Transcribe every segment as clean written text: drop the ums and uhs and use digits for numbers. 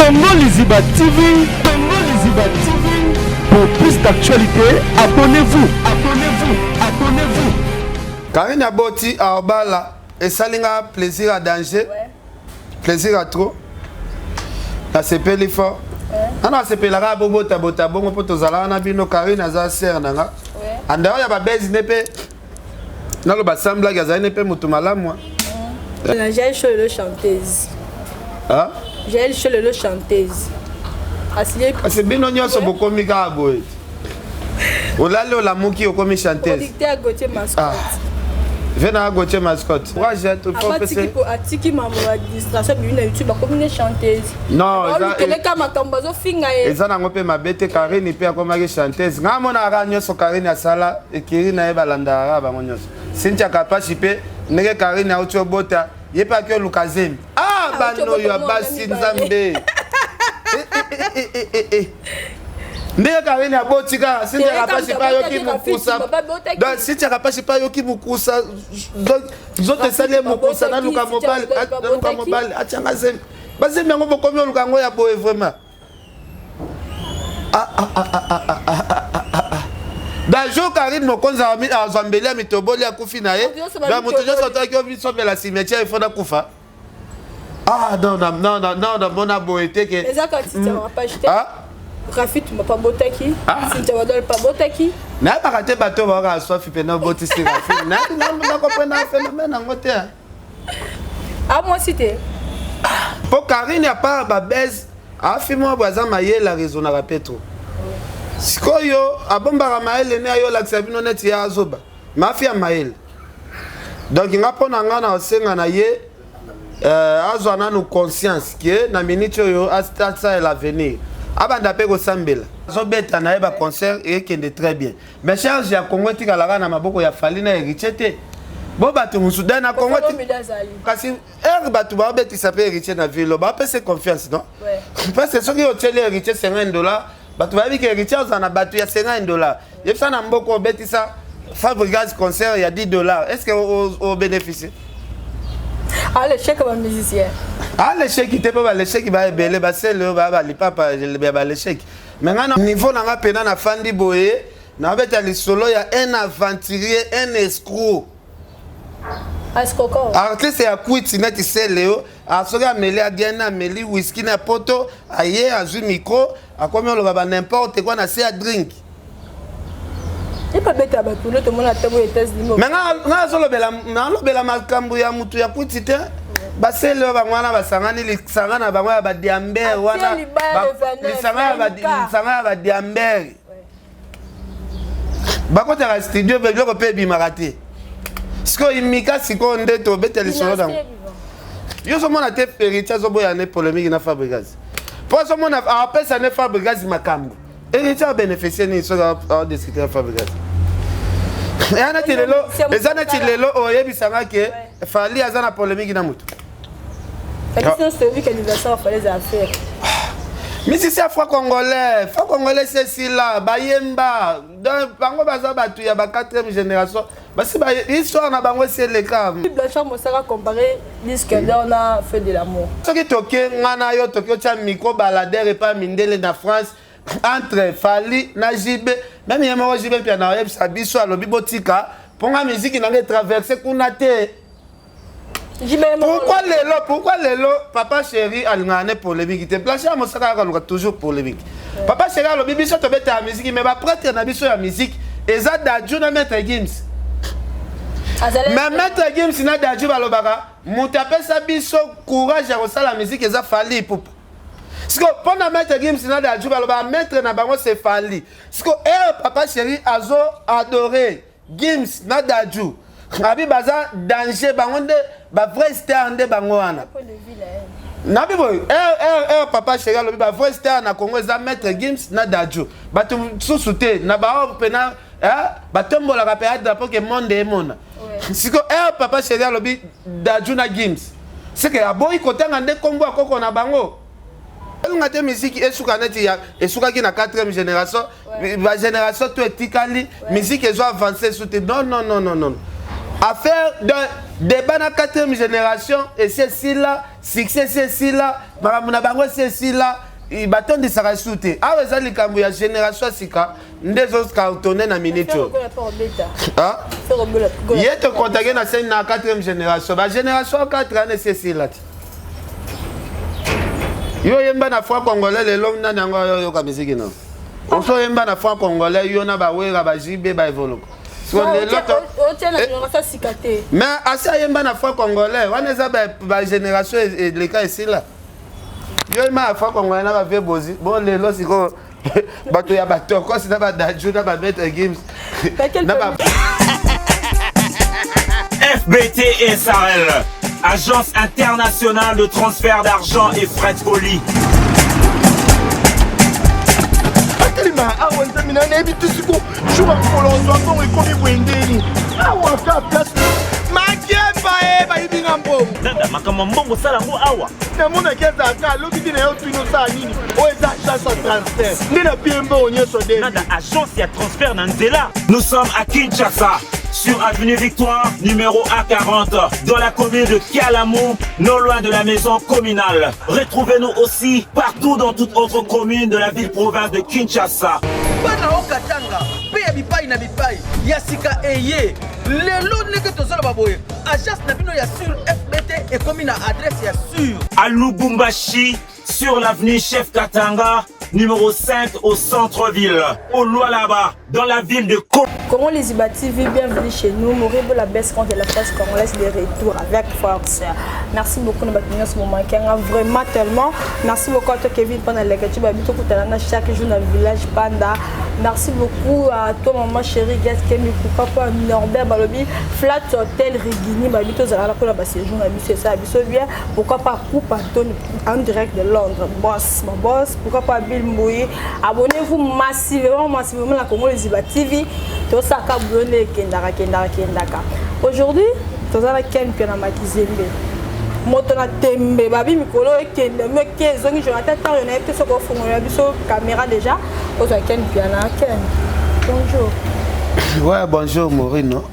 Congo Liziba TV, Congo Liziba TV. Pour plus d'actualité, abonnez-vous, abonnez-vous, abonnez-vous. Karine Aboti à Obala et Salinga plaisir à danger, plaisir à trop. La CP l'effort. Ana CP la rabo bota bota bongo poto zala na bino Karine aza ser nanga. Anda ya ba bezi nepe. Nalo ba sambla ya za nepe mutu malamu. J'ai le chanteuse. Ah? J'ai le chanteuse. C'est bien on so boko mika boy. Olale la muki okomi chanteuse. Producteur Gauthier Mascotte. Vena Gauthier Mascotte. Moi j'ai tout faut passer. Atiki maman distraction bi na YouTube comme une chanteuse. Non, ça ka makambo zo finga e. Eza na ngope mabete Karine pe akoma ke chanteuse. Ngamona ra nyoso Karine asala ekiri na e balanda ra bango nyoso. Cynthia Kapashipe nege Karine auto bota yepa ke Lukazem. Ah bano yo basi nzambe. Ndeye Karine abotika Cynthia Kapashipa yo ki mukusa. Donc Cynthia Kapashipa yo ki mukusa. Donc zote sale mukusa na Luka Mobile achanga zem. Basi mengo bokomi Luka ngo ya boye vraiment. Dajo Karine mokonza azambeli mitoboli akufi na ye. Ba mutu joso tokyo biso bela cimetière il faut na kufa. Ah non mon boete que les akati tu vas pas acheter. Rafit tu m'as pas botaki. Si tu vas donner pas botaki. Na pas raté bateau va soif pena botisi Rafit. Na comprendre un phénomène en côté. Ah moi c'était. Pour Karine y a pas ba baise. Afimo boza maye la raison na Petro. Sikoyo abomba maele ne ayo la sabino net ya azoba. Mafia maele. Donc ngapona ngana osenga na ye azwana no conscience que na minute yo asta l'avenir. Abanda pe ko sambela. Zobeta na eba concert et kende très bien. Mais charge ya Congo tikala na maboko ya fali na héritier. Bo batu musudan na Congo kasi batu ba beti sape héritier na ville ba pe se confiance non? Ouais. Parce que soki hôtel héritier $50 batu ba bi ke héritier na batu ya $50. Yefsa na mboko beti sa Fabregas concert ya $10. Est-ce que au bénéficier? Ah le chèque va musicien. Ah le chèque il te pas le chèque va belé ba c'est le ba li papa le chèque. Mais ngana niveau na nga pena na fandi boye na beta li solo ya un aventurier un escroc. Escroc. Artiste ya kwiti na ti seleo asoga meli agena meli whisky na poto aye azu micro akomi lo baba n'importe quoi na se drink. Et pas bête à battre tout le monde a tabo États-Unis. Mais nga solo bela makambu ya mutu ya kwiti te. Basele bangwana basangani lisangana bangwa ba diamber wana lisangana ba diamber. Bakota la studio be ko pe bi marate. Siko imika siko ndeto beteli solo dango. Yo so mona te héritier zo boya ne polémique na Fabregas. Pour so mona appelle ça ne Fabregas makambu. Héritier bénéficier ni so a discuter Fabregas. Et ana tilelo, ezana tilelo oyebisanga ke fali azana polémique na mutu. C'est celui qui nous a fait les affaires. Mais si c'est Afro Congolais c'est si là, Bayemba, donc bango baza batu ya ba 4e génération. Basi ba histoire na bango c'est le cas. Blanchard Mosaka comparé disque là on a fait de l'amour. Ce qui toke ngana yo toke tia micro balader et pas mindele na France entre Fali na Jibe, même yema Jibe pia na yeb sabiso alobi botika, ponga musique na traverser kuna te. Pourquoi lelo papa chéri alingane polémique te Blanchard Mosaka ka toujours polémique. Papa chéri alobi biso to beta musique mais ba prêtre na biso ya musique eza dadju na maître Gims. Mais maître Gims na dadju balobaka mutu apesa biso courage ya kosala musique eza Fali pupa. Siko pendant maître Gims na dadju balobaka maître na bango c'est Fali. Siko papa chéri azo adoré Gims na dadju. Abi baza danger bango nde ba vrai star nde bango wana. Na bibo papa chéri alobi ba vrai star na Congo za maître Gims na dadju. Batu susute na ba pena batombola ka pe drapeau ke monde emona. Siko papa chéri alobi dadju na Gims. C'est que aboyi kotanga nde kombo akoko na bango. nga te musique esuka neti ya esuka ki na 4e génération ba génération to etikali musique ezo avancer soute non affaire de débat na 4e génération et c'est là succès c'est là makamuna bango c'est là il bâton de sarasute ah eza likambo ya génération sika ndezo cartonné na minute ah yete contacter na scène na 4e génération ba génération 4 ans c'est là yo yemba na foi congolais le long na nango yo ka musique non on so yemba na foi congolais yo na ba wera ba jibe ba evoloko mais assez yemba na foi congolais on eza ba génération et les cas ici là yo ma foi congolais na ba ve bozi bon lelo siko bato ya bato ko sina ba daju na ba mettre games na ba FBT SARL, Agence internationale de transfert d'argent et frais de colis. Nada makamambongo sala ngo awa. Na mona keza ka lobi na yo tuno sa nini. O eza chance transfert. Ndina piembo onyeso de. Nada agence ya transfert na nzela. Nous sommes à Kinshasa. Sur avenue Victoire, numéro A40, dans la commune de Kialamou, non loin de la maison communale. Retrouvez-nous aussi partout dans toute autre commune de la ville-province de Kinshasa. Bana okatanga, pe ya bipai na bipai, yasika eye. Lelo neke tozala baboye. Agence na bino ya sur FBT et commune à adresse ya sur. À Lubumbashi, sur l'avenue Chef Katanga, numéro 5 au centre-ville. Au Lualaba, dans la ville de Congo les Iba TV, bienvenue chez nous. Moribo la baisse contre la presse congolaise de retour avec force. Merci beaucoup de votre ce moment qui a vraiment tellement. Merci beaucoup à toi Kevin pendant les gâteaux babito kutalana chaque jour dans le village Panda. Merci beaucoup à toi maman chérie Gaskemi papa Norbert Balobi Flat Hotel Rigini babito zala pour la séjour na biso ça biso bien. Pourquoi pas coupe en direct de Londres. Boss, mon boss, pourquoi pas Bill Mbouye. Abonnez-vous massivement à Congo les Iba TV. Aujourd'hui, tu as quelqu'un qui a makizembe. Motona tembe, babi mikolo ekende, me kezo ngi jonathan tant on a été sur la caméra déjà. Aux quelqu'un qui a ken. Bonjour. Ouais, bonjour Morino.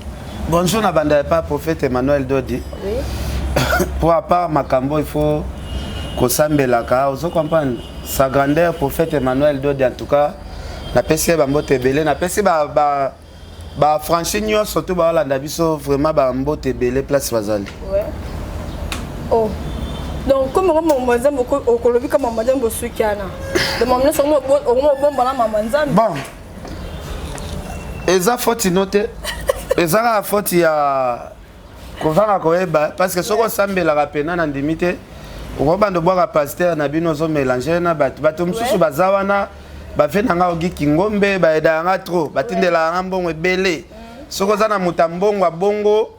Bonjour na banda pas prophète Emmanuel Dodi. Oui. Pour à part Makambo, il faut qu'on s'embelle ka, vous comprenez sa grandeur prophète Emmanuel Dodi en tout cas. Na pesi ba mbote belé, na pesi ba franchignon surtout ba la biso vraiment ba mbote belé place bazali. Ouais. Oh. Donc comme maman nzambe okolobi comme maman nzambe sukana. De maman so mo bon bana maman nzambe. Bon. Eza faute note. Eza la faute ya kovanga koeba parce que soko sambela rapena na ndimite. Okobando boka pasteur na bino zo mélanger na bato mususu bazawana. Bafe nanga ogi kingombe baeda nga trop batindela nga mbongo ebele soko za na mutambongo bongo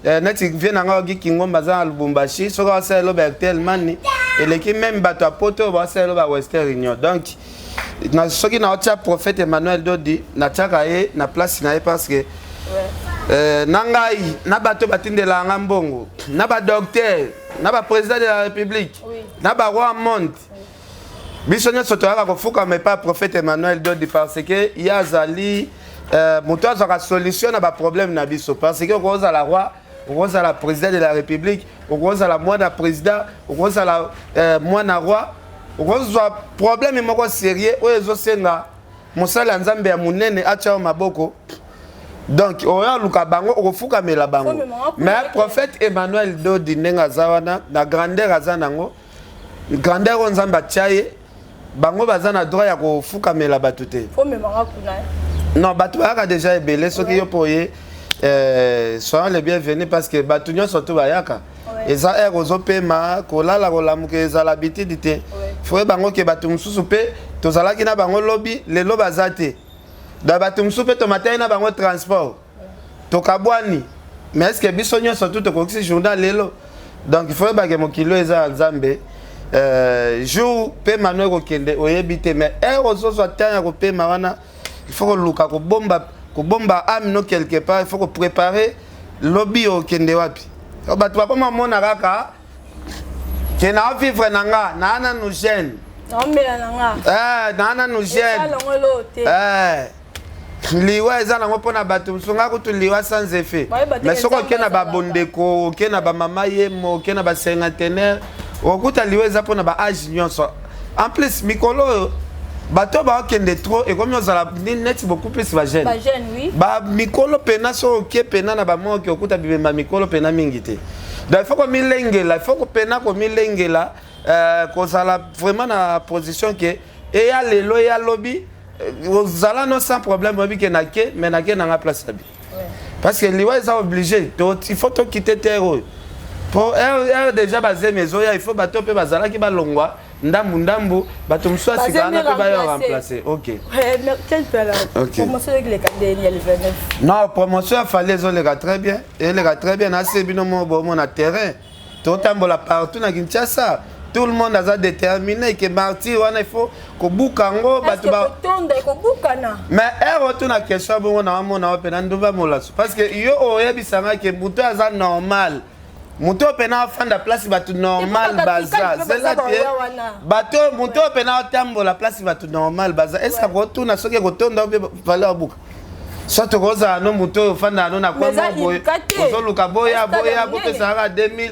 neti vie nanga ogi kingombe za na Lubumbashi soko asa lo Bertel mani eleki même bato apoto ba asa lo ba Western Union donc na soki na otia prophète Emmanuel Dodi na tiaka ye na place na ye parce que nangai na bato batindela nga mbongo na ba docteur na ba président de la République na ba roi monde. Bisonne sotoaka kofuka mais pas prophète Emmanuel Dodi parce que il y a zali moto azaka solution na ba problème na biso parce que okoza la roi okoza la président de la République okoza la mwana président okoza la mwana roi okoza problème moko sérieux oyezo senga mosala nzambe ya munene acha maboko donc oya luka bango okofuka mela bango mais prophète Emmanuel Dodi nenga zawana na grandeur azanango grandeur onzamba chaye bango bazana droit ya kofuka mela batute. Faut me manga kuna. Non, batu aka déjà ebele soki yo poye soyons les bienvenus parce que batu nyo surtout bayaka. Eza er ozopema kolala kolamuke eza l'habitude te. Faut bango ke batu mususu pe tozalaki na bango lobby lelo bazate. Da batu mususu pe to matin na bango transport. To kabwani. Mais est-ce que biso nyo surtout to kokisi journal lelo. Donc il faut ba ke mokilo eza nzambe. Jour pe Manuel kokende oyebite mais ozo so tanya ko pe marana il faut que luka ko bomba amino quelque part il faut que préparer lobby au kende wapi bato ba koma mona kaka ke na vivre nanga na nous gêne nanga na nous gêne liwa eza nango mpona bato songa kutu liwa sans effet mais soki oke na babondeko oke na bamama yemo oke na bacinquantenaire okuta liwa eza mpona baage nyonso en plus mikolo oyo bato baokende trop ekomi ozala neti beaucoup plus bagene bamikolo pena so oke pena na bamoki okuta bibemba mikolo pena mingi te donc il faut komilengela il faut kopena komilengela kozala vraiment na position ke eya lelo eya lobi ozala no sans problème obi ke nake mais nake nanga place abi parce que liwa eza obligé il faut to quitter terre pour déjà basé maison il faut bato pe bazala ki balongwa ndambu bato mswa sikana pe ba yo remplacer OK quel pela promotion avec les cadets le 29 non promotion a fallu les très bien et les très bien assez bino mo bon na terrain to tambola partout na Kinshasa. Tout le monde a déterminé que Marty, il faut que Boukango, mais elle retourne à la question parce que yo yebisanga que muto aza normal. Muto pena fin de place va tout normal bazar. C'est là que bato muto pena tambo la place va tout normal bazar. Est-ce que retourne à ce que retourne dans valeur book. Soit rosa no muto fin de na kwa boy. Ozoluka boya bote sara 2000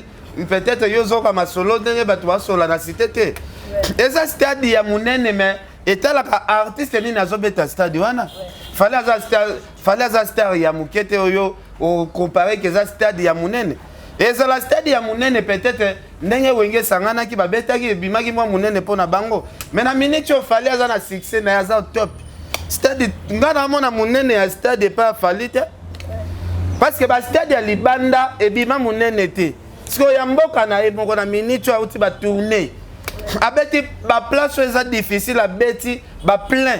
peut-être yozo kama solo ndenge bato basola na cité te eza stade ya munene mais etalaka artiste ni nazo beta stade wana fallait za star ya mukete oyo o comparer que za stade ya munene eza la stade ya munene peut-être ndenge wenge sangana ki babeta ki bimaki mwa munene pona bango mais na minute fallait za na succès na ya za top stade ngana mona munene ya stade pas falite parce que ba stade ya libanda e bima munene te Parce que yamboka na ebongo na minute auti ba tourner. Abeti ba place eza difficile abeti ba plein.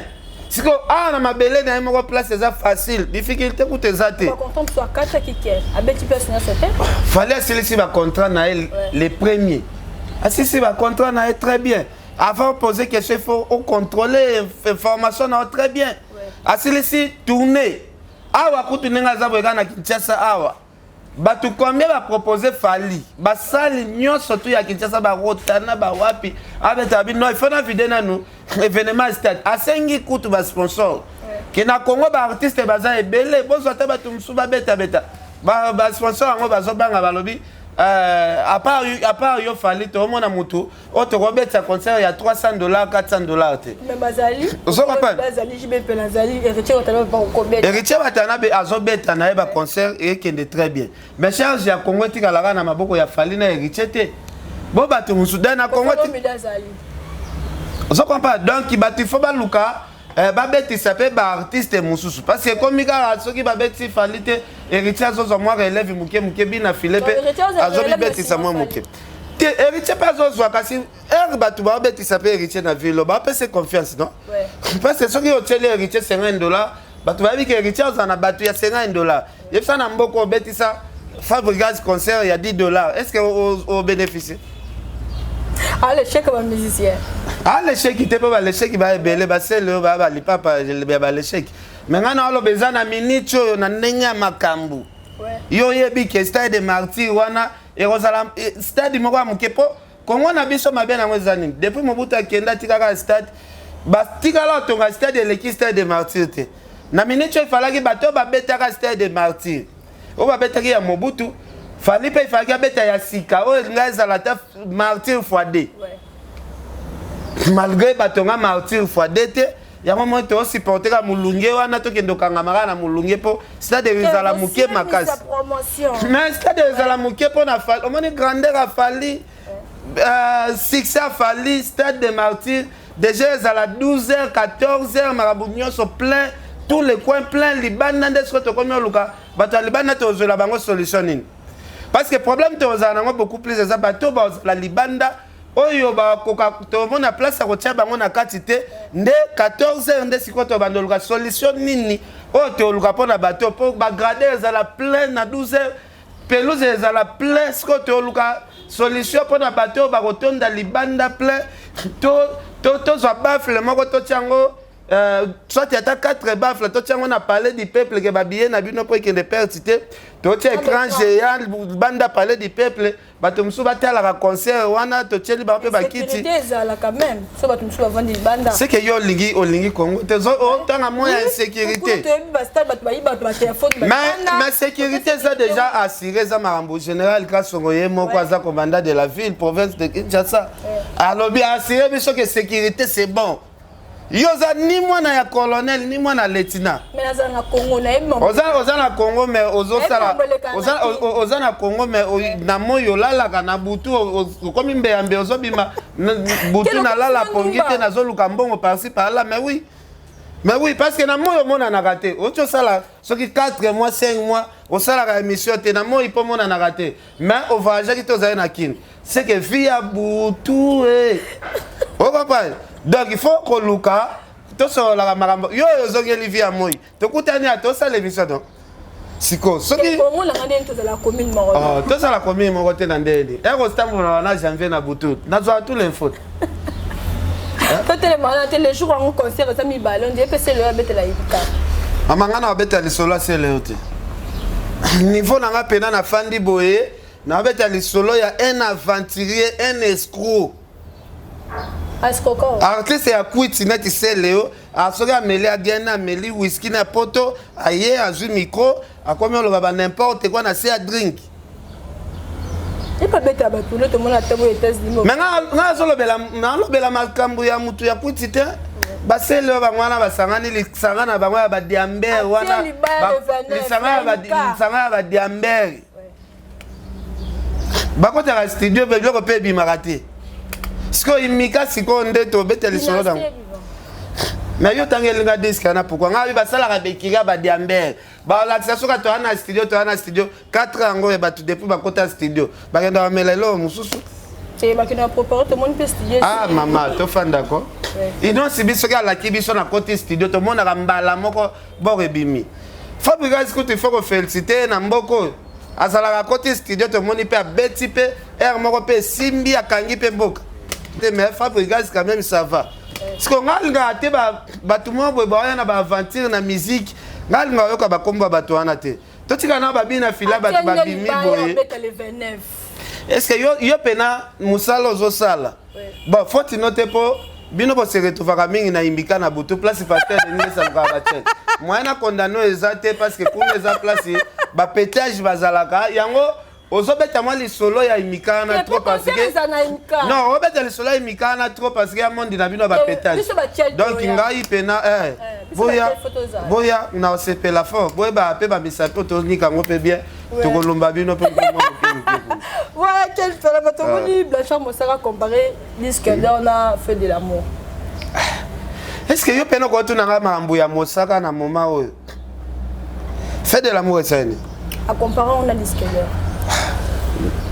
Siko na mabele na yemoko place eza facile. Difficulté ku tezate. Pas content soit 4 qui abeti place na c'était. Fallait si ba contrat na les premiers. Si ba contrat na très bien. Avant poser question il faut contrôler information na très bien. Si tourner. Awa kutu ninga za boga na Kinshasa awa. Batu combien va proposer Fali basali nyonso tu ya Kinshasa ba rotana ba wapi abeta bi no il faut na vidéo na nous événement stade asengi kutu ba sponsor ke na Congo ba artiste baza ebele bozo ta batu msuba beta ba sponsor ngo bazo banga balobi à part yo Fali to mona mutu auto robeta concert ya $300 $400 te mais bazali bazali jibe pelazali héritier otana ba kombeta héritier batana be azobeta na ba concert et kende très bien mais charge ya Congo tikala na maboko ya Fali na héritier te bo batu musuda na Congo tikazali ozo comprend donc batu faut ba luka babeti sape ba artiste mususu parce que comme mika soki babeti Fali te héritier azozo moi relève muke bina filepe azobi beti sa moi muke te héritier pas azozo kasi batu ba beti sape héritier na ville ba pese confiance non parce que soki oteli héritier $50 batu ba bi que héritier azana batu ya $50 yefsa na mboko beti sa Fabregas concert ya $10 est-ce que au bénéficie allez chèque ba musicien les chèques te pas les chèques ba belé ba selo ba li papa ba les chèques mais ngana alo bezana minute yo na ndenge makambu yo yebi ke stade de martyr wana e rozala stade moko amukepo kongo na biso mabe na mwezani depuis mobuta kenda tikaka stade ba tikala tonga stade de stade de martyr te na minute yo falaki bato ba betaka stade de martyr o ba betaki ya mobutu fali pe falaki beta ya sika o ngazala ta martyr x2 malgré batonga martyr x2 ya moment to supporter ka mulunge wana to kendo kangamara na mulunge po stade de Rizala muke makasi mais stade de Rizala muke po na Fali omoni grandeur a Fali succès a Fali stade de martyr déjà Rizala 12h 14h marabunyo so plein tous les coins plein libana ndesko to komi luka bato libana to zola bango solution nini parce que problème to ozana beaucoup plus za bato ba la libanda oyo ba koka to mona place a kotia bango na katite nde 14h nde sikoto bandoluka solution nini o to luka pona bato po ba grader za la plein na 12h pelouse za la plein sikoto luka solution pona bato ba kotonda libanda plein to zo bafle moko to tiango soit tu as 4 baffles, toi tu as parlé du peuple que babillé n'a pas pour qu'il ne perde. Toi tu as écran géant, banda parler du peuple, bato msou bata la concert, wana to tcheli ba pe ba kiti. Sécurité ça là quand même. So bato msou vendre du banda. C'est que yo lingi Congo. Te zo tant moyen insécurité. Mais sécurité ça déjà assuré ça marambo général Kasongoye moko aza commandant de la ville province de Kinshasa. Alors bien assuré biso que sécurité c'est bon. Yoza ni mwana ya colonel ni mwana lieutenant. Mais oza na Congo na yeba. Oza na Congo mais oza na Congo mais na moyo lala kana butu komi mbeyambe ozobima butu na lala pongite na zoluka mbongo par-ci par-là mais oui parce que na moyo mona na raté. Ocho sala soki 4 mois 5 mois au sala ka émission te na moyo ipo mona na raté. Mais au voyage qui toza na kin. C'est que via butu on comprend. Donc il faut que Luka, tout ça la marambo, yo zongeli via moi. To kutani à tout ça l'émission donc. Siko, ce qui Congo la ngande to la commune Moro. Ah, tout ça la commune Moro te ndeli. Et au stambo na janvier na butu. Na zo tous les fautes. Toi les jours en concert ça mi ballon, dit que c'est le abete la yika. Amangana abete li solo c'est le hote. Niveau na pena na fandi boye, na abete li solo ya un aventurier, un escroc. Artiste ya kwiti na tise leo asoka meli agena meli whisky na poto aye azu micro akomi oloba ba n'importe quoi na se a drink. Et pas bête ba tout le monde a tabo États-Unis. Mais nga lobela makambo ya mutu ya kwiti te ba se leo ba mwana ba sangani li sangana ba mwana ba diamber wana li sangana ba diamber. Ba ko ta studio be ko pe bi marate. Siko imika siko ndeto beteli solo dans. Mais yo tangelinga disque na pourquoi ngabi basala ka bekira ba diamber. Ba la soka to ana studio 4 ans ngo ba tout depuis ba kota studio. Ba kenda melelo mususu. C'est ba kina préparer tout monde peut studio. Ah maman, to fan d'accord. Ino sibi soka la kibiso na kota studio to mona ka mbala moko bo rebimi. Fabrice ko tu faut féliciter na mboko. Azala ka kota studio to moni pe beti pe er moko pe simbi akangi pe mboka. Mais Fabrice quand même ça va. Parce qu'on a gâté tout le monde na ba aventure na musique. Ngal ngayoka ba komba bato wana te. To tika na ba bina fila ba bimi boye. Est-ce que yo pena musalo zo sala? Bon, faut noter po bino bo se retrouver mingi na imbika na butu place pasteur de Nisa Ngabate. Moi na condamné ezate parce que pour les place ba pétage bazalaka yango ozobeta mwa lisolo ya imikana trop parce que non obeta lisolo ya imikana trop parce que ya monde na bino ba pétage donc ngai pena boya na sepela fort boya ba pe ba misapo to nika ngo pe bien to kolomba bino pe voilà quel fait la batomoni Blanchard Mosaka comparé disque on a fait de l'amour. Est-ce que yo pena ko tu na mambo ya Mosaka na moment oyo fait de l'amour et ça ni à comparer on a disque d'or.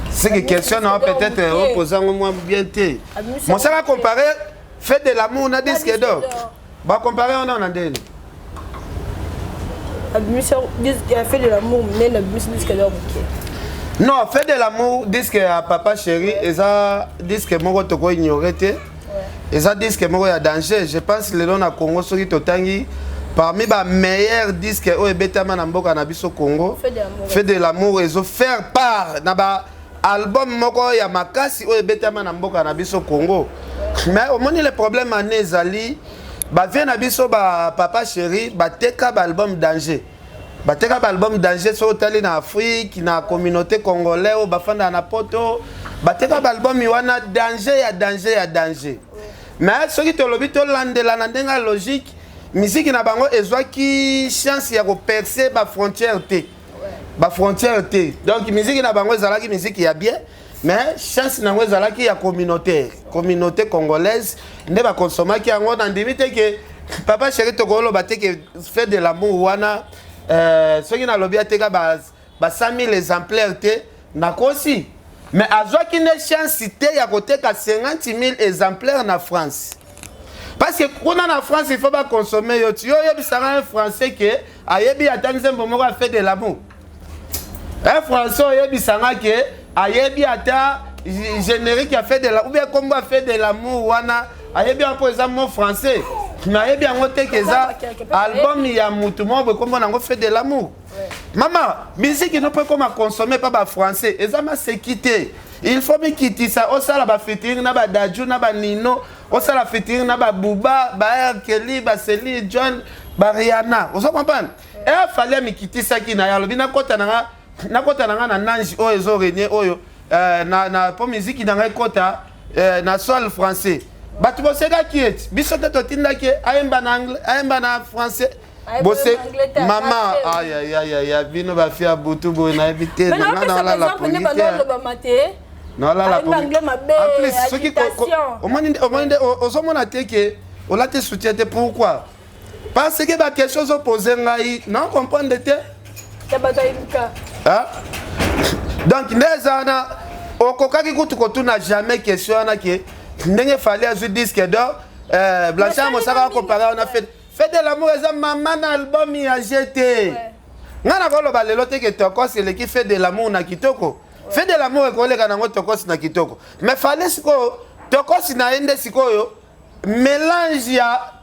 C'est que question on peut-être opposant au moins bien té. Mon ça va comparer fait de l'amour on a disque d'or. Bah comparer on a ndeni. Admission disque fait de l'amour mais le disque d'or. Non, fait de l'amour disque à papa chéri et ça disque moko to ko ignorer té. Et ça disque moko ya danger, je pense le nom à Congo soki totangi parmi les meilleurs disques au Betama Namboka na biso Congo. Fait de l'amour et faire part na ba album moko ya makasi o Betama Namboka na biso Congo. Mais au moins le problème en ezali ba vient na biso ba papa chéri ba teka ba album danger. Ba teka ba album danger so tali na Afrique na communauté congolaise o ba fanda na poto ba teka ba album wana danger. Mais ce qui te lobi to landela na ndenga logique musique na bango ezwaki chance ya ko percer ba frontière T. Ba frontière T. Donc musique na bango ezalaki musique ya bien, mais chance na ngo ezalaki ya communauté congolaise nde ba consommer ki yango na ndimite que papa chéri to ko lo ba te que fait de l'amour wana ce qui na lobi ateka ba 100 000 exemplaires T na kosi. Mais azwaki ne chance T ya ko teka 50 000 exemplaires na France. Parce que quand on est en France, il faut pas consommer. Yo un Français qui a attendu pour moi faire de l'amour. Un Français a générique qui a fait de l'amour. Ou bien comme on fait de l'amour, on a bien par exemple mon français. nayebi yango te ke eza album ya mutu moko kombo nango fait de l'amour. Maman, musique ne peut comme consommer pas ba français. Eza ma sécurité. Il faut me quitter ça. Au sala ba featuring na ba Dadju na ba Nino, au sala featuring na ba Booba, ba R. Kelly, ba Celine John, ba Rihanna. Vous comprenez? Et fallait me quitter ça qui na ya lobi na kota na na nanji o ezo renier oyo na po musique na kota na sol français. Batu bosega qui est biso to tinda ke ayemba na anglais, ayemba na français. Bossé maman aïe aïe aïe aïe bino ba fia butu bo na éviter na la la politique. Non là la politique. En plus ce qui au moins on te que on l'a te soutien pourquoi? Parce que ba quelque chose opposé ngai non comprendre te. Hein? Donc nezana okokaki kutu kotuna jamais question na ke ndenge fallait azu disque d'or Blanchard Mosaka comparé on a fait de l'amour et maman album y a jeté. Ngana kolo balelo te ke Tokos le qui fait de l'amour na kitoko. Fait de l'amour et kolega na Tokos na kitoko. Mais fallait siko Tokos na ende siko yo mélange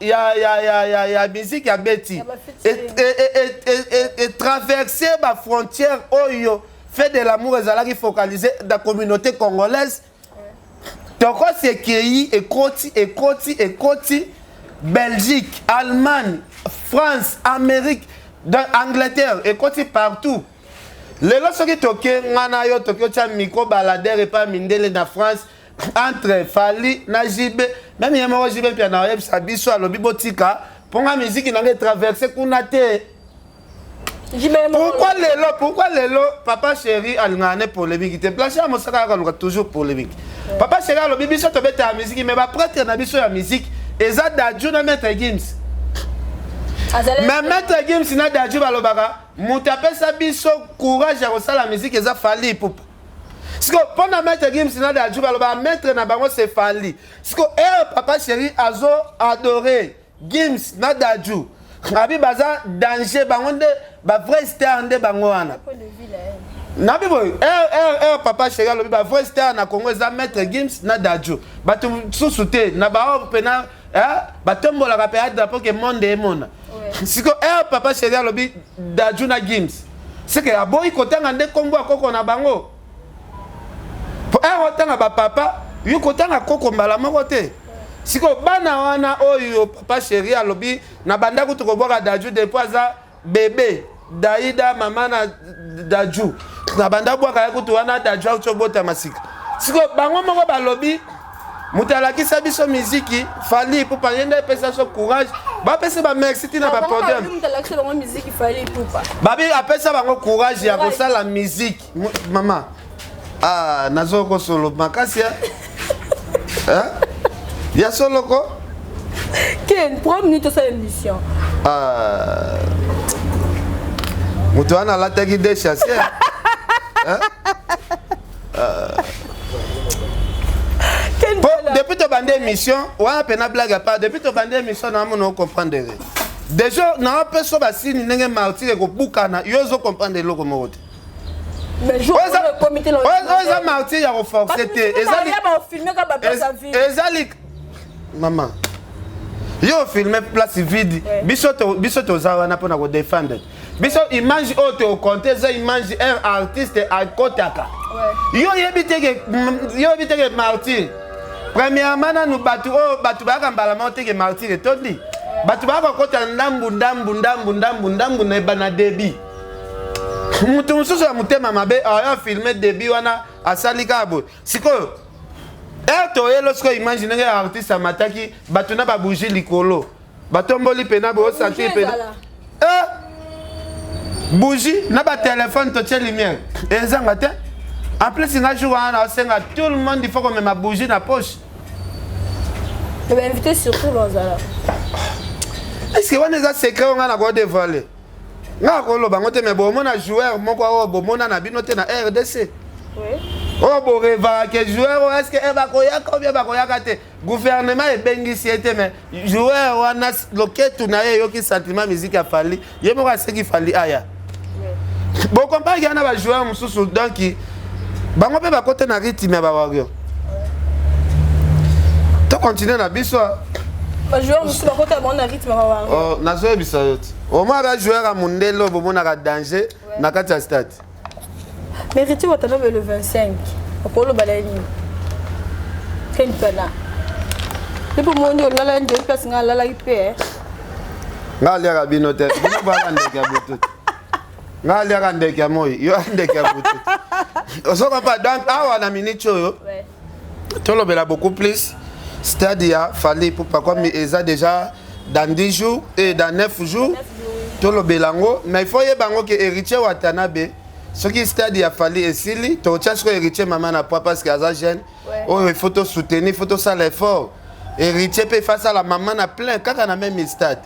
ya musique ya Betty et traverser ma frontière oyo fait de l'amour et zala qui focaliser dans la communauté congolaise. Tokos est qui et Koti Belgique, Allemagne, France, Amérique, Angleterre, et côté partout. Les lorsque qui toquent, ngana yo tokyo cha micro baladeur et pas mindele na France entre Fali na Jibe, même yemo Jibe puis na yeb sabiso alobi botika, pour la musique n'a traversé kunate. Pourquoi lelo papa chéri alingane polémique te place à Mosaka ka toujours polémique. Papa chéri alobi biso to beta musique mais ba prêtre na biso ya musique. Et ça Dadju na Maître Gims. Mais Maître Gims na Dadju balobaka, mutape sa biso courage à resala la musique et ça fali pour. Parce que pendant Maître Gims na Dadju balobaka Maître na bango c'est fali. Parce que papa chéri azo adoré Gims na Dadju. Abi baza danger bango de ba vrai star de bango wana. Nabi boy papa chéri alobi ba vrai star na Congo za Maître Gims na Dadju. Batu susute na ba pena batombo la rapéade d'après que monde est monde. Si que papa chéri alobi Dadju na Gims. C'est que aboyi kotanga nde kombo akoko na bango. Po otanga ba papa, yu kotanga koko mbala moko te. Si que bana wana oyo papa chéri alobi na banda kutu ko boka Dadju depuis za bébé Daïda mama na Dadju. Na banda boka kutu wana Dadju utobota masika. Si que bango moko balobi mutalaki sabiso musique fali pour pas yenda pesa so courage ba pesa ba merci tina ba problème mutalaki bango musique fali pour pas babi apesa bango courage ya ko sala musique maman nazoko solo makasi hein ya solo ko Ken pour minute sa émission mutu ana la tagi de chasser hein depuis que tu as une émission, on a une blague à part. Depuis que tu as une émission, on a comprendre. Déjà, on a pas so basi ni nenge martyr ko bukana, yo zo comprendre le locomotive. Mais je le comité là. Ouais, ça martyr ya forcer té. Ezali ba filmer ka ba place vide. Ezali maman. Yo filmer place vide. Biso to za wana pona ko défendre. Biso image auto compter ça image un artiste à kotaka. Yo yebite que martyr. Premièrement, nous batu baka mbala te ke martyr et todi. Batu baka kota ndambu ne bana debi. Mutu mususu ya mutema mabe aya filmer debi wana asalika abo. Siko to yelo sko imagine que artiste amataki batu na ba bougie likolo. Batomboli pena bo santi pena. Bougie na ba téléphone to tche lumière. Ezanga te. En plus, il y a un jour où tout le monde il faut qu'on mette ma bougie dans la poche. Je vais inviter surtout Gonzala. Est-ce que vous avez des secrets qu'on a dévoilés? Non, on a joué, on a binoté na RDC. Oui. Oh, bon, que joueur, est-ce que Eva Koya, combien va Koya Kate? Gouvernement est bengi siete, mais joueur, on a loqué tout na yoki sentiment musique a fallu. Il y a ce qu'il fallait aya. Bon, comparé qu'il y a un joueur, monsieur donc qui. Bango pe ba côté na rythme ba wario. To continuer na biso. Ba joueur musu ba kota bon rythme ba. Oh, nazo bisa yote. Au moins ba joueur à Mundelo bo mona ka danger na kati ya stade. Mérité Watano le 25. Okolo balani. Ken pena. Ndipo moni olala ndio place ngala ipe. Ngale ka binote. Bino bala ndeka butu. Ngale ka ndeka moyi. Yo ndeka butu. Osoka pas donc awa na minute yo. Ouais. Tolobela beaucoup plus. C'est-à-dire, fallait pour pas comme ils ont déjà dans 10 jours et dans 9 jours. Tolobelango, mais il faut y bango que héritier Watanabe. Ce qui c'est-à-dire, fallait essayer. Tu cherches que héritier maman n'a pas parce qu'il y a jeune. Oh, il faut te soutenir, il faut te faire l'effort. Héritier peut faire ça la maman n'a plein quand on a même stade.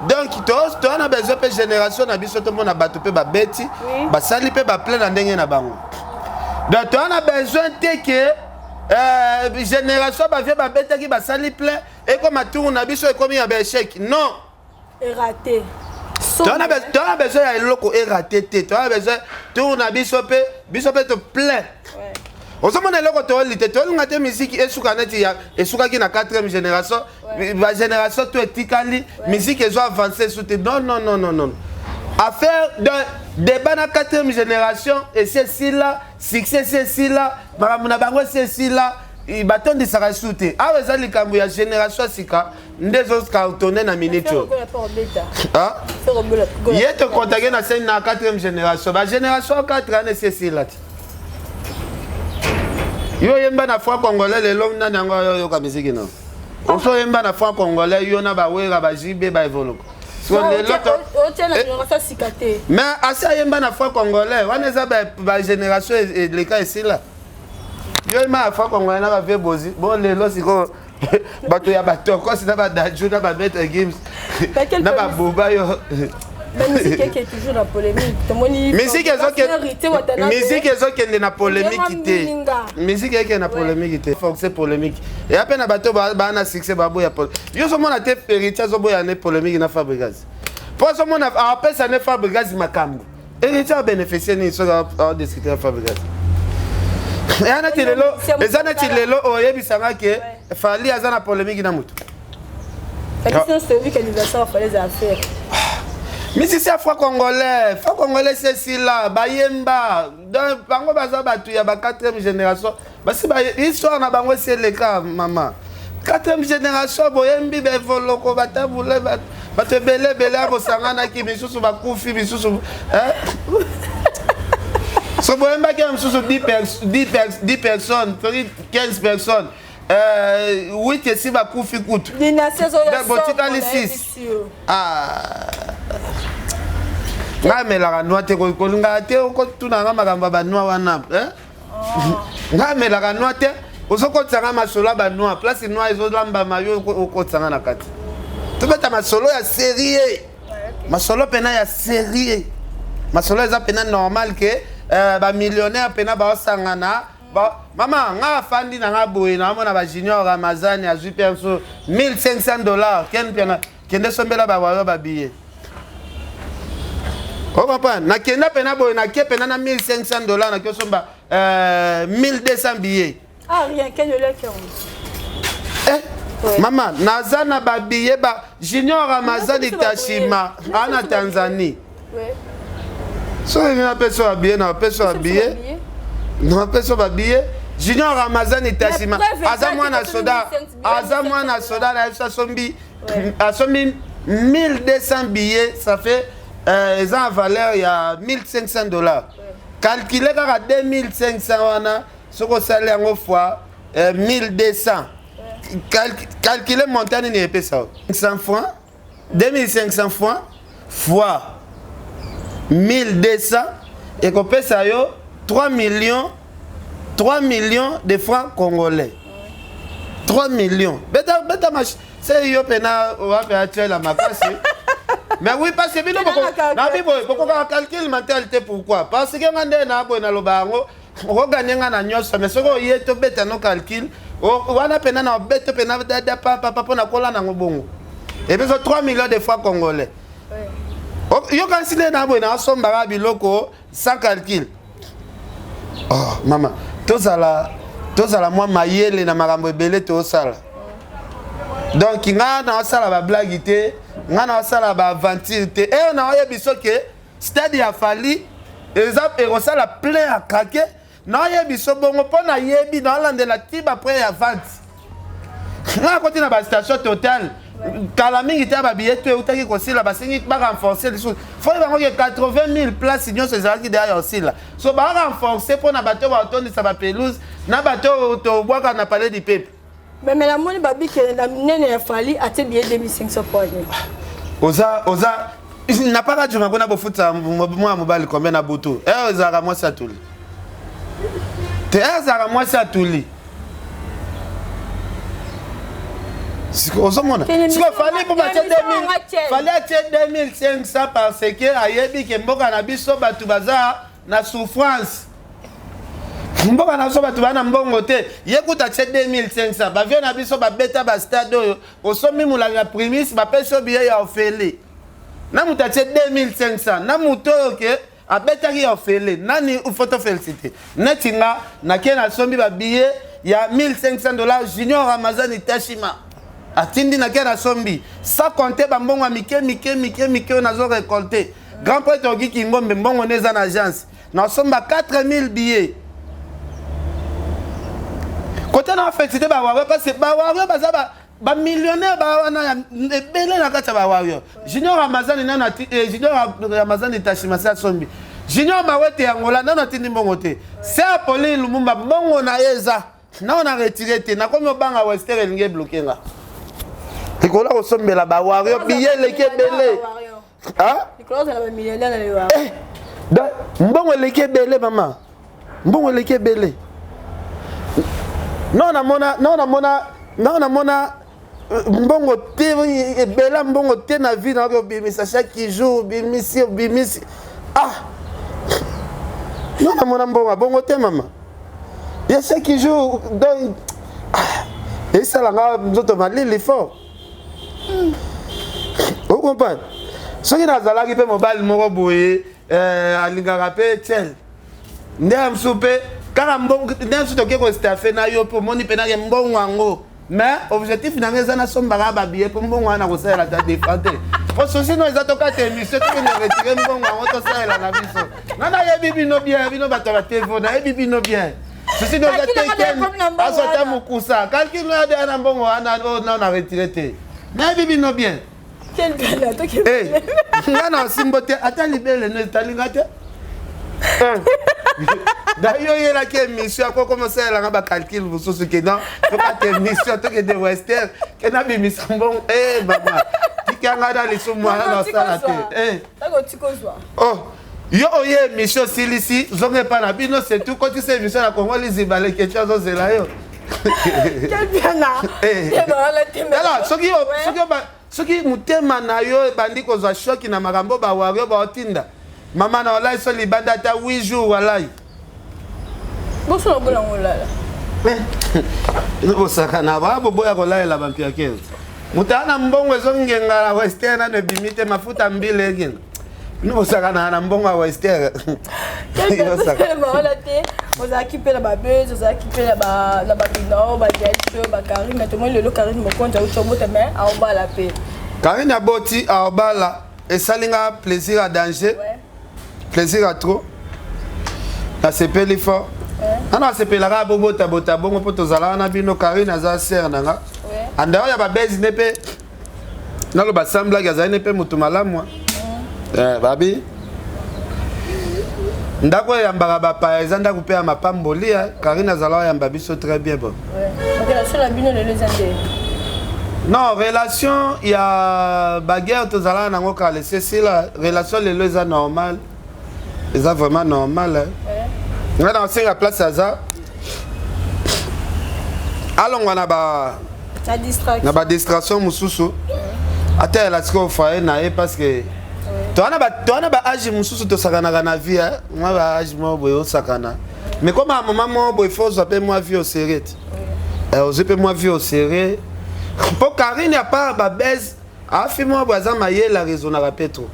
Donc, tu as besoin de génération, na biso tout le monde a battu pe ba beti, ba sali pe ba plein dans ndenge na bango. Donc, tu as besoin de que génération ba vie ba beta qui ba sali plein et comme tour na biso et comme il y a un échec. Non. Et raté. Tu as besoin de loko et raté. Tu as besoin tour na biso pe te plein. Ouais. Osomona loko to lite to ngate musique esukaneti ya esukaki na 4e génération ba génération to etikali musique ezo avancer sous non non non non non affaire de débat na 4e génération et c'est si là succès c'est si là maramuna bango c'est si là il baton de sara souté awe zali kambu ya génération sika ndezo cartonner na minute ah yete contacter na scène na 4e génération ba génération 4 ans c'est si là yo yemba na foi congolais le long na nango yo ka musique non on so yemba na foi congolais yo na ba wera ba jibe ba evoloko so le loto o tient la génération sikate mais asa yemba na foi congolais wana za ba génération et le cas ici là yo yemba na foi congolais na ba ve bozi bon le lo siko bato ya bato ko sina ba daju na ba beta games na ba boba yo. La musique qui est toujours la polémique. Musique est na polémique. Musique est na polémique. C'est polémique. Et à peine à bateau, na succès, babo ya polémique. Yo sommes na te héritier, zobo ya ne polémique na Fabregas. Pour ce moment, après ça ne Fabregas makambo. Héritier a bénéficié ni so à discuter à Fabregas. Et ana tilelo, ezana tilelo oyebisanga ke fali azana polémique na mutu. La question c'est vu qu'anniversaire fallait les affaires. Mais si c'est Afro Congolais c'est si là, Bayemba, dans Bango Baza Batu, il y a 4e génération. Parce que l'histoire na Bango c'est le cas, maman. 4e génération, Boyembi, Bevoloko, Bata Boule, Bate Bele, Bosangana, qui Missou, Bakoufi, Missou. So Boyemba qui a 10 personnes, 15 personnes. 8 et 6 Bakoufi coûte. Botikali 6. Ah. Ngame la noix te ko nga te ko tuna nga magamba ba noix wana ngame la noix te osoko tsanga masolo ba noix place noix ezo lamba mayo ko tsanga na kati to beta masolo ya série masolo pena ya série masolo eza pena normal que ba millionnaire pena ba sangana ba mama nga fandi na nga boye na mona ba junior Ramazani azui perso $1500 ken pena kende sombela ba wa ba billet. Oh papa, na kenda pena boy na ke pena na $1500 na ke somba 1200 billets. Ah rien que le lait maman, nazana ba billet ba Junior Ramazani Tashima ana Tanzanie. Ouais. So il na peso ba billet na peso ba billet. Na peso ba billet. Junior Ramazani Tashima azamwa na soda na sa sombi. Asombi 1200 billets, ça fait ils ont en valeur il y a $1500. Calculez à 2500 ce que ça l'est en fois 1200. Calculez montagne n'est pas ça. 500 francs, 2500 francs fois 1200 et qu'on paie ça 3 millions de francs congolais. 3 millions. Beta c'est yo pena on va faire la makasi. Mais oui, parce que pourquoi calcul mentalité pourquoi? Parce que ngande na bo na lobango, on gagne na nyoso mais soko yeto beta no calcul, wana pena na beto pena da papa na kola na ngobongo. Et puis 3 millions de francs congolais. Yo considère na bo na somba biloko sans calcul. Oh maman, tozala moi mayele na makambo ebele to sala. Donc nga na osala ba blague te, nga na osala ba aventure te. Et on a yebiso que stade ya fali exemple ekosala plein à craquer. Na yebiso bongo pona yebi na landela tiba après ya vente. Nga côté na ba station Total. Kala mingi te ba billet to utaki kosila ba singi ba renforcer les choses. Faut bango que 80 000 places nyonso ezalaki derrière aussi là. So ba renforcer pona bato ba otondi sa ba pelouse na bato to boaka na palais du peuple. Mais la monnaie babi que la nene a fallu à te bien 2500 points. Oza n'a pas radio na bona bofuta moi mobile combien na butu. Ezara moi ça tout. Te ezara moi ça tout. Ozomona. Si fallait pour battre 2000, fallait acheter 2500 parce que ayebi ke mboka na biso batu baza na souffrance. Mboka na so batu bana mbongo te. Yekuta acheter 2500. Ba vient na biso ba beta ba stade oyo. Osomi mulanga primis ba peso billet ya ofele. Na muta acheter 2500. Na muto ke abeta ki ofele. Nani u photo félicité. Netinga na kena sombi ba billet ya $1500 Junior Ramazani Tashima. Atindi na kena sombi sans compter ba mbongo mike on azo récolter grand prêtre ogi kingombe mbongo neza na agence na somba 4000 billets côté na félicité ba wawe parce que ba wawe baza ba millionnaire ba wana ebele na kata ba wawe Junior Ramazani na Junior Ramazani Tashima sa sombi Junior mawete yangola na atindi mbongo te c'est Apolli Lumumba mbongo na yeza na on a retiré te na komi obanga Western elinge bloqué nga. Nicolas Osombela ba wario billet leke belé. Hein? Nicolas on a millionnaire dans les wario. Mbongo leke belé maman. Mbongo leke belé. Non na mona mbongo te bela mbongo te na vie na ko bimisa chaque jour bimisi. Ah. Non na mona mbongo te maman. Il y a chaque jour donc et ça là nous autres malili fort. Vous comprenez? Ce qui n'a pas été mobile, mon boy, alingara pe tel. Ndem soupe, car ndem soupe que c'est fait na yo pour moni pena mbongo wango. Mais objectif na ngeza na sombara ba billet pour mbongo wana ko sala ta défendre. Pour ceci nous ezatoka te mission que ne retirer mbongo wango to sala na biso. Nana yebi no bien, bino batala téléphone, yebi no bien. Ceci nous a asota mukusa. Calcul na de na mbongo wana na retiré. Na bibi no bien. Quel belle toi qui. Eh, ngana simbote ata libele no talingate. D'ailleurs il y a la mission quoi commencer à la ba calcul vous ce que non, faut pas te mission to que de Western, que na bi mission bon maman. Qui ngada les sous moi na sala te. Tako tikozwa. Oh. Yo oye mission silisi, zonge pa na bino c'est tout quand tu sais mission na Congo les ibale que tu as zo zela yo. Quel bien là. Alors, ce qui mutema na yo bandi ko za choc na makambo ba wario ba otinda. Mama na olai so libanda ta 8 jours walai. Boso na bola ngola. Ino saka na ba bobo ya kolai la bampia kenzo. Mutana mbongo ezongenga la Western na bimite mafuta mbile ngene. Ino saka na mbongo wa Western. Ino saka. Vous avez occupé la babeuse, vous avez occupé la babino, la gâteau, la Karine, mais tout le monde le Karine me compte au chombo mais en bas la paix. Karine a boti à bas là et ça linga plaisir à danger. Plaisir à trop. La CP l'effort. Ana CP la bobo tabota bongo poto zala na bino Karine aza ser nanga. Anda ya babezi nepe. Na lo basambla ya za nepe mutumala moi. Babi. Ndako yambaka bapa ezanda kupea mapamboli Karine azala yamba biso très bien bon. Relation la bino le lezande. Non, relation il y a bagarre to zala nango ka laisser c'est la relation le leza normal. Eza vraiment normal. Nga na singa place aza. Alonga na ba na ba distraction mususu. Ata la siko foyer na parce que Toana ba âge mususu to sakana na vie moi ba âge mo boyo sakana mais comme à maman mo boy faut appeler moi vie au sérieux je peux moi vie au sérieux pour Karine a pas ba baise a fait moi boza maye la raison na petro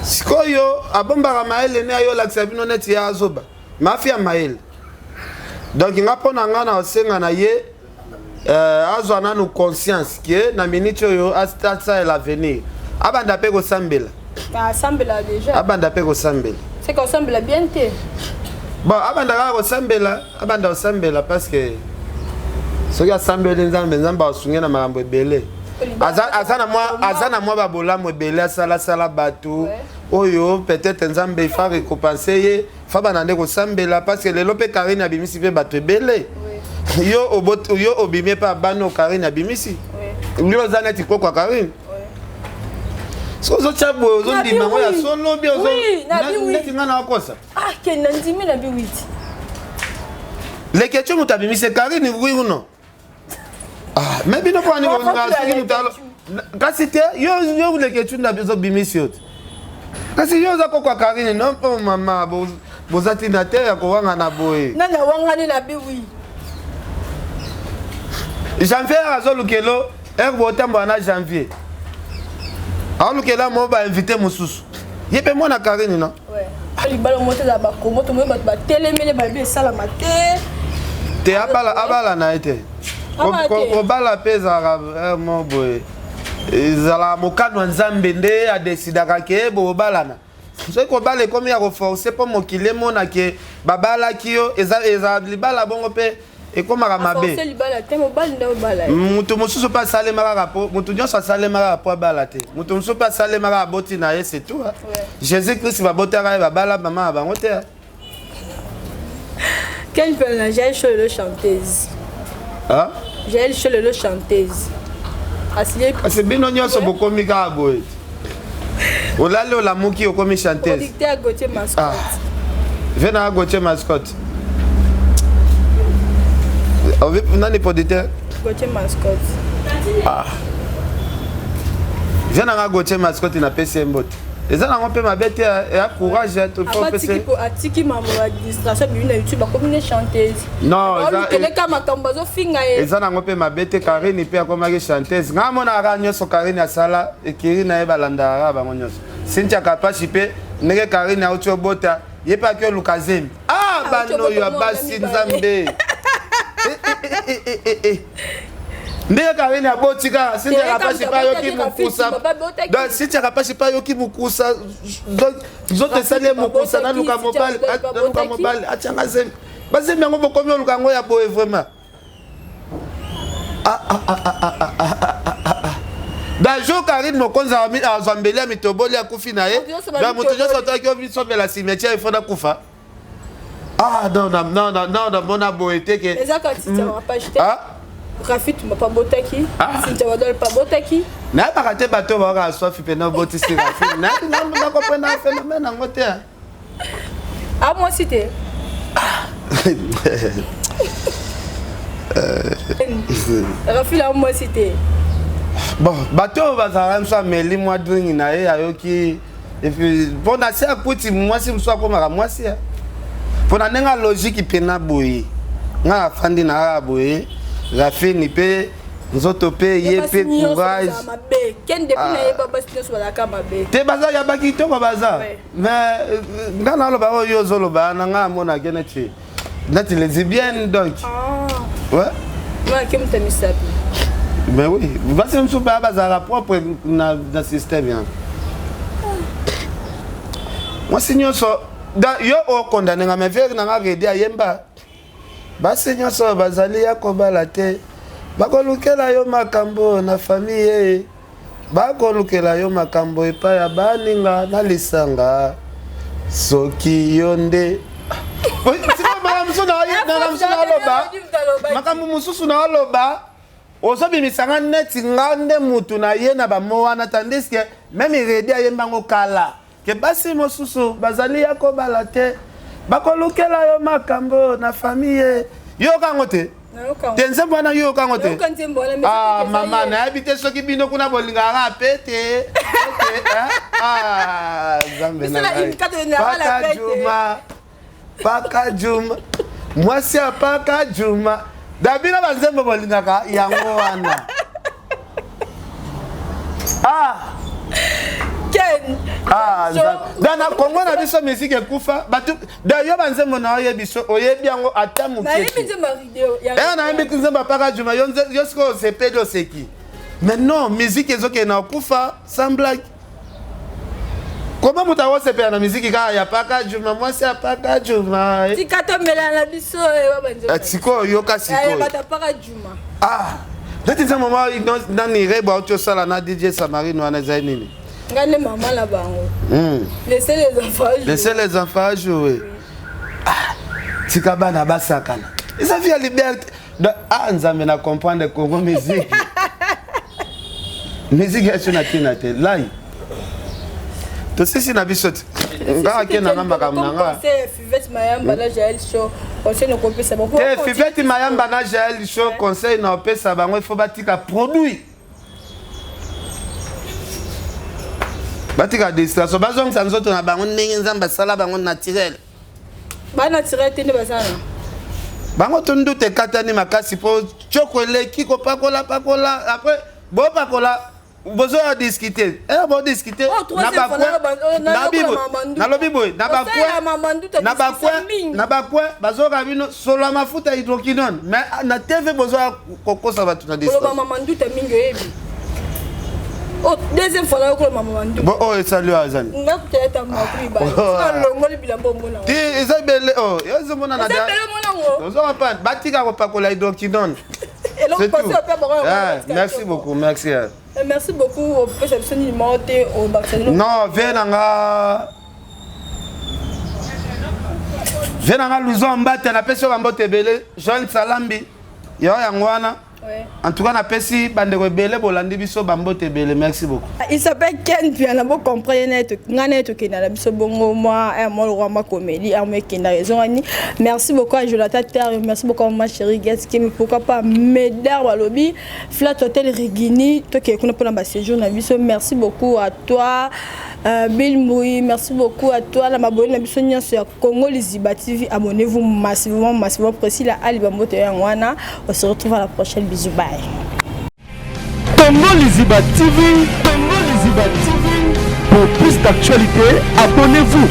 sikoyo abomba maele ne ayo la sabino net ya azoba mafia maele donc nga pona nga na osenga na ye azwa nanu conscience que na minute oyo asa l'avenir abanda pe kosambela asambela déjà abanda pe kosambela c'est kosambela bien te bon abanda kaka kosambela parce que soki asambeli nzambe asunge na makambo ebele aza na mwa babolamu ebele asala bato oyo peut-être nzambe ifa récompense ye fa banande kosambela parce que lelo mpe Karine abimisi mpe bato ebele yo obimi mpe abano Karine abimisi yo oza neti kokwa Karine so ozotya boye ozondima ngo ya solo mbi neti nga na wakosa nandimi na bi 8 leketio moto abimisi Karine oui ou non mais bino mpo ani soki moto kasi te yo leketio na ozobimisi yo te kasi yo oza kokwa Karine no mpo mama boza tina te ya kowanga na boye nani awangani na bi 8 janvier azolukelo botambola na janvier alukela mo bainvite mosusu ye mpe mwana Karine no libala moto za bakomo to mo bato batelemele babi esalama te abala na ye te kobala mpe ezalaka mo boye ezalaka mokano ya nzambe nde adesidaka ke bobalana soki kobala ekomi ya koforce mpo mokili emonake babalaki yo eza libala bongo mpe ekomaka mabe mutu mosusu mpe asalemaka po mutu nyonso asalemaka po abala te mutu mosusu mpe asalemaka aboti na ye c'est tout Jésus Christ babotaka ye babala mama na bango te quel pena Jaël Chololo chanteuse Jaël Chololo chanteuse kasi bino nyonso bokomi kaka boye olali olamuki okomi chanteuse vena Gauthier Mascotte nani producteur Gauthier Mascotte viens nanga Gauthier Mascotte na pesi mbote eza nango mpe mabe te ya courage atiki mambo ya distraction bibi na YouTube bakomi chanteuse teleka makambo azofinga ye eza nango mpe mabe te Karine mpe akomaki chanteuse ngai monaka nyonso Karine asala ekiri na ye balandaka bango nyonso Cynthia Kapashi mpe ndenge Karine auti obota ye mpe aki oluka zembi bano oyo abasi nzambe ndenge Karine aboti kaka Cynthia Kapashi mpe ayoki mokusa Cynthia Kapashi mpe ayoki mokusa nzoto esali ye mokusa naluka mobali atianga zembi bazembi yango bokomi oluka yango ya boye vraiment dajo Karine mokonzi azwa mbeli ya mitoboli akufi na ye moto nyonso otaki obisobela cimetière ifo nakufa non namona boye te ke Rafit m'a pas botaki, Cynthia Wadol pas botaki. Na pas te bateau va soif pe na botisi Rafit. Na comprendre un phénomène en côté. Ah moi cité. Rafit là moi cité. Bon, bateau va ça ça meli moi drink na ye ayoki et puis bon na c'est akuti moi si mso akoma moi si. Pour na nenga logique pena boye. Nga fandi na boye. Rafini pe nzoto pe ye pe courage te baza ya baki to baza mais ngana lo ba yo zolo ba na nga mona keneti nati lesbienne donc ouais moi qui me t'ai mis ça mais oui va se mso ba baza propre na système bien moi signor so da yo o condamné nga me faire na nga redi ayemba basi nyonso bazali ya kobala te bakolukela yo makambo na famille bakolukela yo makambo epai ya baninga na lisanga soki yo nde makambo mosusu na oloba ozobimisanga neti nga nde mutu na ye na bamo wana tandis ke meme iredi ayembango kala ke basi mosusu bazali ya kobala te bakolukela yo makambo na famille yo kango te tenze bwana yo kango te mama na habite soki bino kuna bolingaka pete zambe na paka juma mwasi apaka juma dabina banzembo bolingaka yango wana dans le Congo na biso musique ekufa batu d'ailleurs banzembo na yebiso oyebi yango ata Na muke yebi ma vidéo. na yebi nzembo paka juma yosko sepelo seki mais non musique ezoke na okufa sans blague. Comment muta wose pe na musique ka ya paka juma mwasi apaka juma Tikato melana biso e banzembo. siko yoka siko Ya bata paka juma. ah dati nzembo mwa dans ni reba auto sala na DJ Samarine wana zainini. Ngane maman la bango. Laissez les enfants jouer. Ah, Tikabana basakana. Ils avaient la liberté. Ah, nous avons comprendre le Congo musique. Musique est une activité. Là, tout ceci n'a pas sauté. Fivette Mayamba na Jaël Show. Conseil no copie ça. Fivette Mayamba na Jaël Show. Conseil no copie ça. Il faut bâtir un produit. Batika distraction bazong ça nous autres na bango ndenge nzamba sala bango naturel ba naturel tene bazana bango tundu te katani makasi po chokolate kiko pakola après bo pakola bozo a discuter bo discuter na lobiboy na bakwe bazo ka bino solo mafuta hydroquinone mais na TV bozo kokosa batu na discuter lo mamandu te mingo yebi. Oh, deuxième fois là, maman. Bon, oh, salut Azan. On a peut-être un peu de temps. Tu es belle. Oh, il y a mon ananas. On s'en pas. Batika va pas coller donc qui donne. Merci beaucoup, merci. Merci beaucoup. Au Barcelone. Non, viens à Luzon, Mbate, na peso Mbote Bele, Jean Salambi. Yo yangwana. En tout cas, on a pesi bande rebelle bolandi biso bambote bele. Merci beaucoup. Il s'appelle Ken puis on a beau comprendre net ngane to kina biso bongo moi le roi ma comédie à moi qui n'a raison ani. Merci beaucoup à Jonathan Terre, merci beaucoup à ma chérie Guest qui me pourquoi pas Médard Walobi, Flat Hotel Rigini, toi qui connais pas dans séjour na biso. Merci beaucoup à toi Bill Moui, merci beaucoup à toi la mabonne na biso sur Congo Liziba TV. Abonnez-vous massivement précis la Ali Bambote Yangwana. On se retrouve à la prochaine. Bisous, bye. Congo Liziba TV, pour plus d'actualités, abonnez-vous.